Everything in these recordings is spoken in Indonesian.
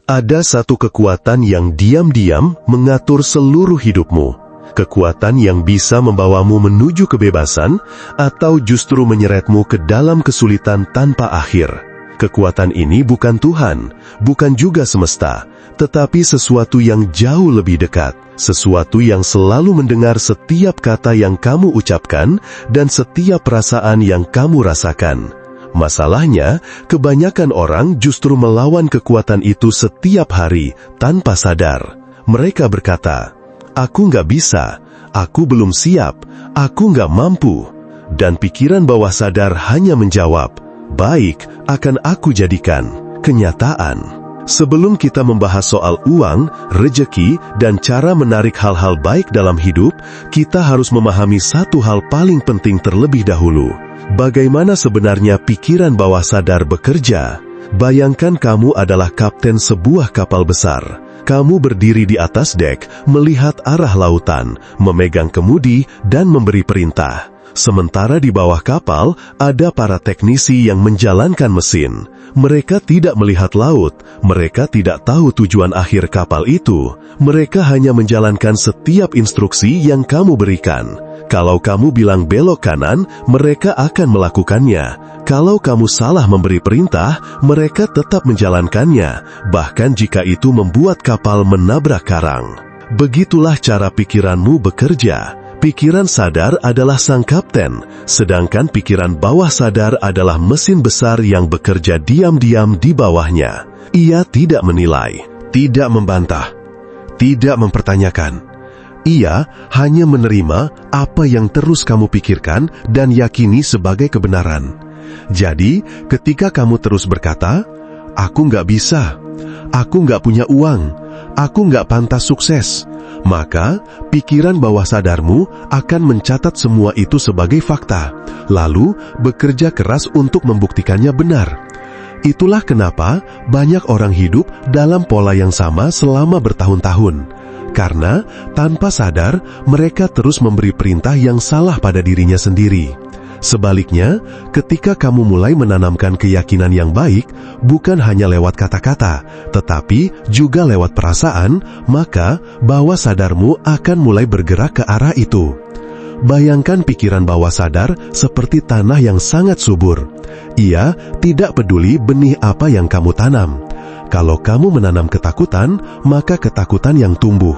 Ada satu kekuatan yang diam-diam mengatur seluruh hidupmu. Kekuatan yang bisa membawamu menuju kebebasan atau justru menyeretmu ke dalam kesulitan tanpa akhir. Kekuatan ini bukan Tuhan, bukan juga semesta, tetapi sesuatu yang jauh lebih dekat. Sesuatu yang selalu mendengar setiap kata yang kamu ucapkan dan setiap perasaan yang kamu rasakan. Masalahnya, kebanyakan orang justru melawan kekuatan itu setiap hari tanpa sadar. Mereka berkata, "Aku nggak bisa, aku belum siap, aku nggak mampu." Dan pikiran bawah sadar hanya menjawab, "Baik, akan aku jadikan kenyataan." Sebelum kita membahas soal uang, rejeki, dan cara menarik hal-hal baik dalam hidup, kita harus memahami satu hal paling penting terlebih dahulu. Bagaimana sebenarnya pikiran bawah sadar bekerja? Bayangkan kamu adalah kapten sebuah kapal besar. Kamu berdiri di atas dek, melihat arah lautan, memegang kemudi, dan memberi perintah. Sementara di bawah kapal, ada para teknisi yang menjalankan mesin. Mereka tidak melihat laut, mereka tidak tahu tujuan akhir kapal itu. Mereka hanya menjalankan setiap instruksi yang kamu berikan. Kalau kamu bilang belok kanan, mereka akan melakukannya. Kalau kamu salah memberi perintah, mereka tetap menjalankannya, bahkan jika itu membuat kapal menabrak karang. Begitulah cara pikiranmu bekerja. Pikiran sadar adalah sang kapten, sedangkan pikiran bawah sadar adalah mesin besar yang bekerja diam-diam di bawahnya. Ia tidak menilai, tidak membantah, tidak mempertanyakan. Ia hanya menerima apa yang terus kamu pikirkan dan yakini sebagai kebenaran. Jadi, ketika kamu terus berkata, "Aku nggak bisa, aku nggak punya uang, aku nggak pantas sukses," maka pikiran bawah sadarmu akan mencatat semua itu sebagai fakta, lalu bekerja keras untuk membuktikannya benar. Itulah kenapa banyak orang hidup dalam pola yang sama selama bertahun-tahun. Karena tanpa sadar, mereka terus memberi perintah yang salah pada dirinya sendiri. Sebaliknya, ketika kamu mulai menanamkan keyakinan yang baik, bukan hanya lewat kata-kata, tetapi juga lewat perasaan, maka bawah sadarmu akan mulai bergerak ke arah itu. Bayangkan pikiran bawah sadar seperti tanah yang sangat subur. Ia tidak peduli benih apa yang kamu tanam. Kalau kamu menanam ketakutan, maka ketakutan yang tumbuh.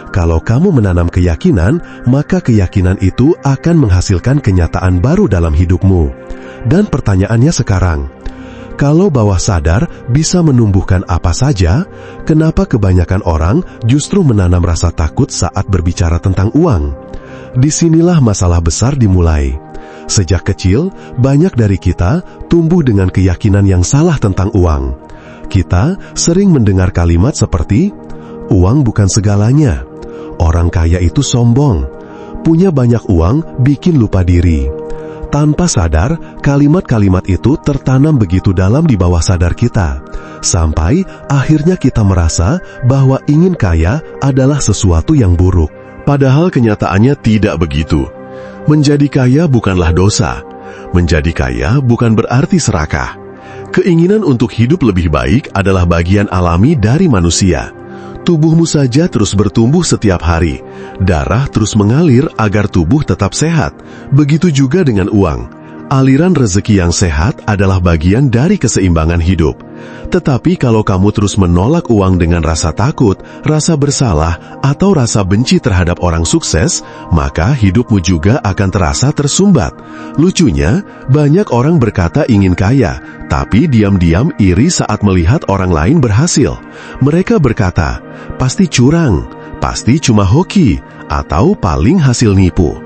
Kalau kamu menanam keyakinan, maka keyakinan itu akan menghasilkan kenyataan baru dalam hidupmu. Dan pertanyaannya sekarang, kalau bawah sadar bisa menumbuhkan apa saja, kenapa kebanyakan orang justru menanam rasa takut saat berbicara tentang uang? Disinilah masalah besar dimulai. Sejak kecil, banyak dari kita tumbuh dengan keyakinan yang salah tentang uang. Kita sering mendengar kalimat seperti, "Uang bukan segalanya. Orang kaya itu sombong. Punya banyak uang bikin lupa diri." Tanpa sadar, kalimat-kalimat itu tertanam begitu dalam di bawah sadar kita. Sampai akhirnya kita merasa bahwa ingin kaya adalah sesuatu yang buruk. Padahal kenyataannya tidak begitu. Menjadi kaya bukanlah dosa. Menjadi kaya bukan berarti serakah. Keinginan untuk hidup lebih baik adalah bagian alami dari manusia. Tubuhmu saja terus bertumbuh setiap hari. Darah terus mengalir agar tubuh tetap sehat. Begitu juga dengan uang. Aliran rezeki yang sehat adalah bagian dari keseimbangan hidup. Tetapi kalau kamu terus menolak uang dengan rasa takut, rasa bersalah, atau rasa benci terhadap orang sukses, maka hidupmu juga akan terasa tersumbat. Lucunya, banyak orang berkata ingin kaya, tapi diam-diam iri saat melihat orang lain berhasil. Mereka berkata, "Pasti curang, pasti cuma hoki, atau paling hasil nipu."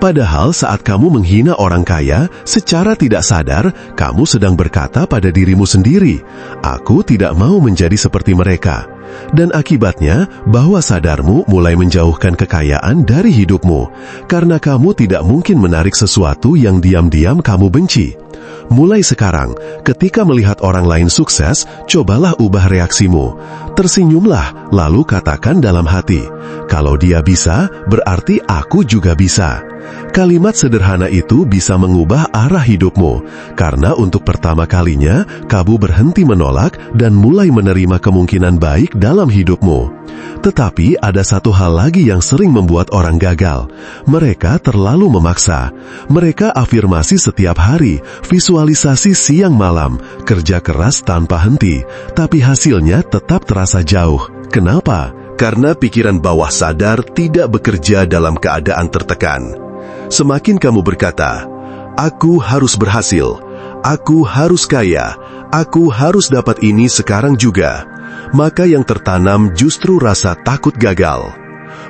Padahal saat kamu menghina orang kaya, secara tidak sadar, kamu sedang berkata pada dirimu sendiri, "Aku tidak mau menjadi seperti mereka." Dan akibatnya, bawah sadarmu mulai menjauhkan kekayaan dari hidupmu, karena kamu tidak mungkin menarik sesuatu yang diam-diam kamu benci. Mulai sekarang, ketika melihat orang lain sukses, cobalah ubah reaksimu. Tersenyumlah, lalu katakan dalam hati, "Kalau dia bisa, berarti aku juga bisa." Kalimat sederhana itu bisa mengubah arah hidupmu, karena untuk pertama kalinya kamu berhenti menolak dan mulai menerima kemungkinan baik dalam hidupmu. Tetapi ada satu hal lagi yang sering membuat orang gagal. Mereka terlalu memaksa. Mereka afirmasi setiap hari, visualisasi siang malam, kerja keras tanpa henti, tapi hasilnya tetap terasa jauh. Kenapa? Karena pikiran bawah sadar tidak bekerja dalam keadaan tertekan. Semakin kamu berkata, "Aku harus berhasil, aku harus kaya, aku harus dapat ini sekarang juga," maka yang tertanam justru rasa takut gagal.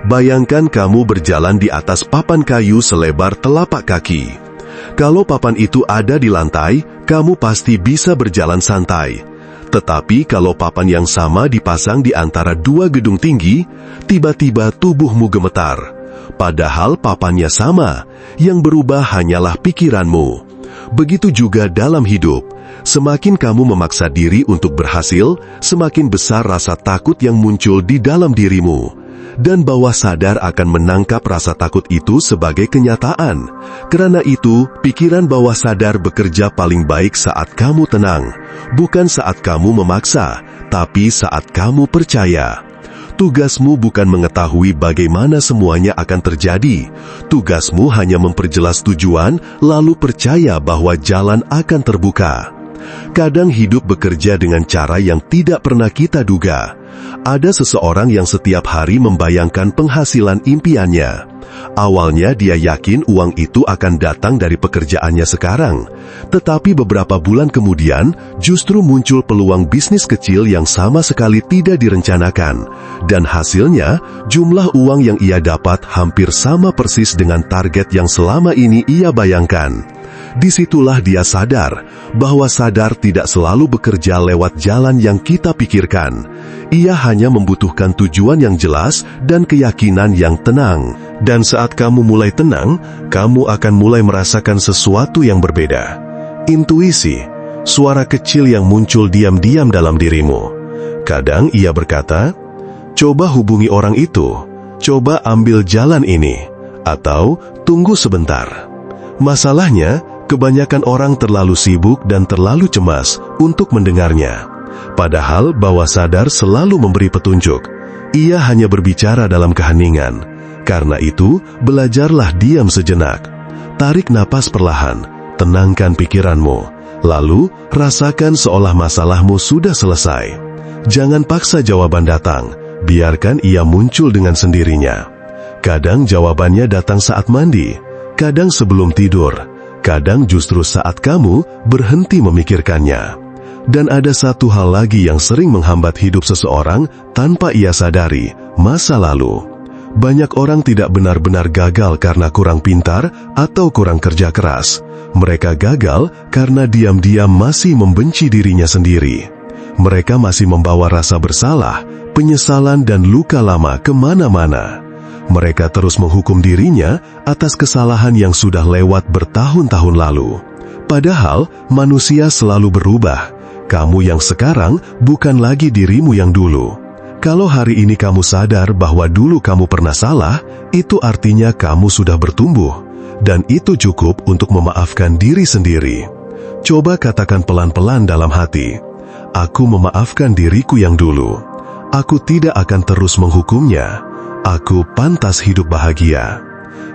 Bayangkan kamu berjalan di atas papan kayu selebar telapak kaki. Kalau papan itu ada di lantai, kamu pasti bisa berjalan santai. Tetapi kalau papan yang sama dipasang di antara dua gedung tinggi, tiba-tiba tubuhmu gemetar. Padahal papannya sama, yang berubah hanyalah pikiranmu. Begitu juga dalam hidup. Semakin kamu memaksa diri untuk berhasil, semakin besar rasa takut yang muncul di dalam dirimu. Dan bawah sadar akan menangkap rasa takut itu sebagai kenyataan. Karena itu, pikiran bawah sadar bekerja paling baik saat kamu tenang. Bukan saat kamu memaksa, tapi saat kamu percaya. Tugasmu bukan mengetahui bagaimana semuanya akan terjadi. Tugasmu hanya memperjelas tujuan, lalu percaya bahwa jalan akan terbuka. Kadang hidup bekerja dengan cara yang tidak pernah kita duga. Ada seseorang yang setiap hari membayangkan penghasilan impiannya. Awalnya dia yakin uang itu akan datang dari pekerjaannya sekarang. Tetapi beberapa bulan kemudian, justru muncul peluang bisnis kecil yang sama sekali tidak direncanakan. Dan hasilnya, jumlah uang yang ia dapat hampir sama persis dengan target yang selama ini ia bayangkan. Disitulah dia sadar bahwa sadar tidak selalu bekerja lewat jalan yang kita pikirkan. Ia hanya membutuhkan tujuan yang jelas dan keyakinan yang tenang. Dan saat kamu mulai tenang, kamu akan mulai merasakan sesuatu yang berbeda. Intuisi, suara kecil yang muncul diam-diam dalam dirimu. Kadang ia berkata, "Coba hubungi orang itu, coba ambil jalan ini, atau tunggu sebentar." Masalahnya, kebanyakan orang terlalu sibuk dan terlalu cemas untuk mendengarnya. Padahal bawah sadar selalu memberi petunjuk. Ia hanya berbicara dalam keheningan. Karena itu, belajarlah diam sejenak. Tarik napas perlahan, tenangkan pikiranmu. Lalu, rasakan seolah masalahmu sudah selesai. Jangan paksa jawaban datang, biarkan ia muncul dengan sendirinya. Kadang jawabannya datang saat mandi, kadang sebelum tidur, kadang justru saat kamu berhenti memikirkannya. Dan ada satu hal lagi yang sering menghambat hidup seseorang tanpa ia sadari, masa lalu. Banyak orang tidak benar-benar gagal karena kurang pintar atau kurang kerja keras. Mereka gagal karena diam-diam masih membenci dirinya sendiri. Mereka masih membawa rasa bersalah, penyesalan dan luka lama kemana-mana. Mereka terus menghukum dirinya atas kesalahan yang sudah lewat bertahun-tahun lalu. Padahal manusia selalu berubah. Kamu yang sekarang bukan lagi dirimu yang dulu. Kalau hari ini kamu sadar bahwa dulu kamu pernah salah, itu artinya kamu sudah bertumbuh. Dan itu cukup untuk memaafkan diri sendiri. Coba katakan pelan-pelan dalam hati, "Aku memaafkan diriku yang dulu. Aku tidak akan terus menghukumnya. Aku pantas hidup bahagia."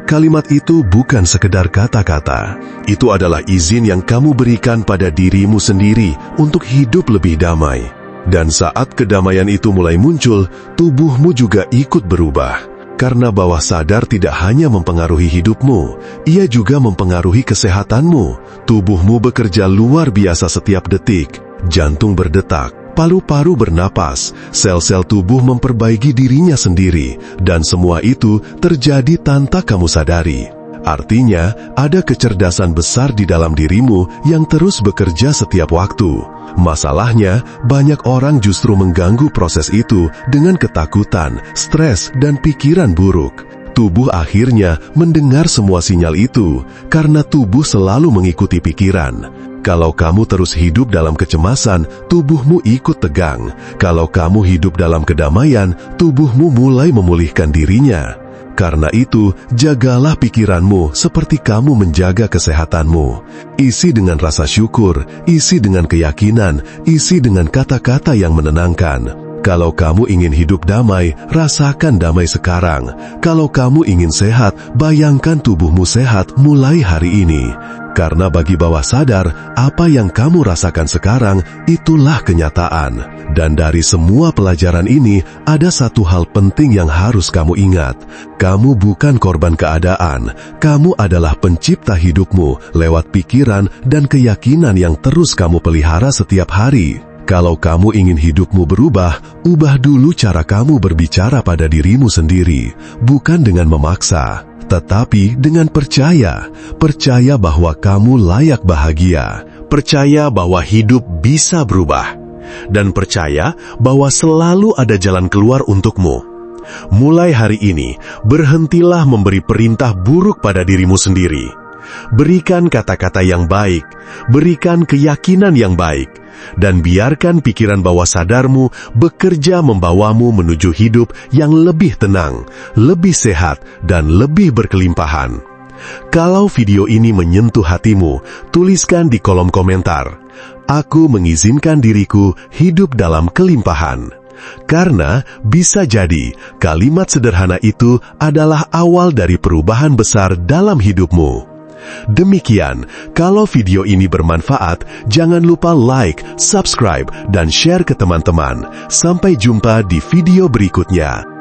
Kalimat itu bukan sekedar kata-kata. Itu adalah izin yang kamu berikan pada dirimu sendiri untuk hidup lebih damai. Dan saat kedamaian itu mulai muncul, tubuhmu juga ikut berubah. Karena bawah sadar tidak hanya mempengaruhi hidupmu, ia juga mempengaruhi kesehatanmu. Tubuhmu bekerja luar biasa setiap detik. Jantung berdetak, paru-paru bernapas, sel-sel tubuh memperbaiki dirinya sendiri, dan semua itu terjadi tanpa kamu sadari. Artinya, ada kecerdasan besar di dalam dirimu yang terus bekerja setiap waktu. Masalahnya, banyak orang justru mengganggu proses itu dengan ketakutan, stres, dan pikiran buruk. Tubuh akhirnya mendengar semua sinyal itu, karena tubuh selalu mengikuti pikiran. Kalau kamu terus hidup dalam kecemasan, tubuhmu ikut tegang. Kalau kamu hidup dalam kedamaian, tubuhmu mulai memulihkan dirinya. Karena itu, jagalah pikiranmu seperti kamu menjaga kesehatanmu. Isi dengan rasa syukur, isi dengan keyakinan, isi dengan kata-kata yang menenangkan. Kalau kamu ingin hidup damai, rasakan damai sekarang. Kalau kamu ingin sehat, bayangkan tubuhmu sehat mulai hari ini. Karena bagi bawah sadar, apa yang kamu rasakan sekarang, itulah kenyataan. Dan dari semua pelajaran ini, ada satu hal penting yang harus kamu ingat. Kamu bukan korban keadaan. Kamu adalah pencipta hidupmu lewat pikiran dan keyakinan yang terus kamu pelihara setiap hari. Kalau kamu ingin hidupmu berubah, ubah dulu cara kamu berbicara pada dirimu sendiri. Bukan dengan memaksa, tetapi dengan percaya. Percaya bahwa kamu layak bahagia. Percaya bahwa hidup bisa berubah. Dan percaya bahwa selalu ada jalan keluar untukmu. Mulai hari ini, berhentilah memberi perintah buruk pada dirimu sendiri. Berikan kata-kata yang baik, berikan keyakinan yang baik, dan biarkan pikiran bawah sadarmu bekerja membawamu menuju hidup yang lebih tenang, lebih sehat, dan lebih berkelimpahan. Kalau video ini menyentuh hatimu, tuliskan di kolom komentar, "Aku mengizinkan diriku hidup dalam kelimpahan." Karena bisa jadi kalimat sederhana itu adalah awal dari perubahan besar dalam hidupmu. Demikian, kalau video ini bermanfaat, jangan lupa like, subscribe, dan share ke teman-teman. Sampai jumpa di video berikutnya.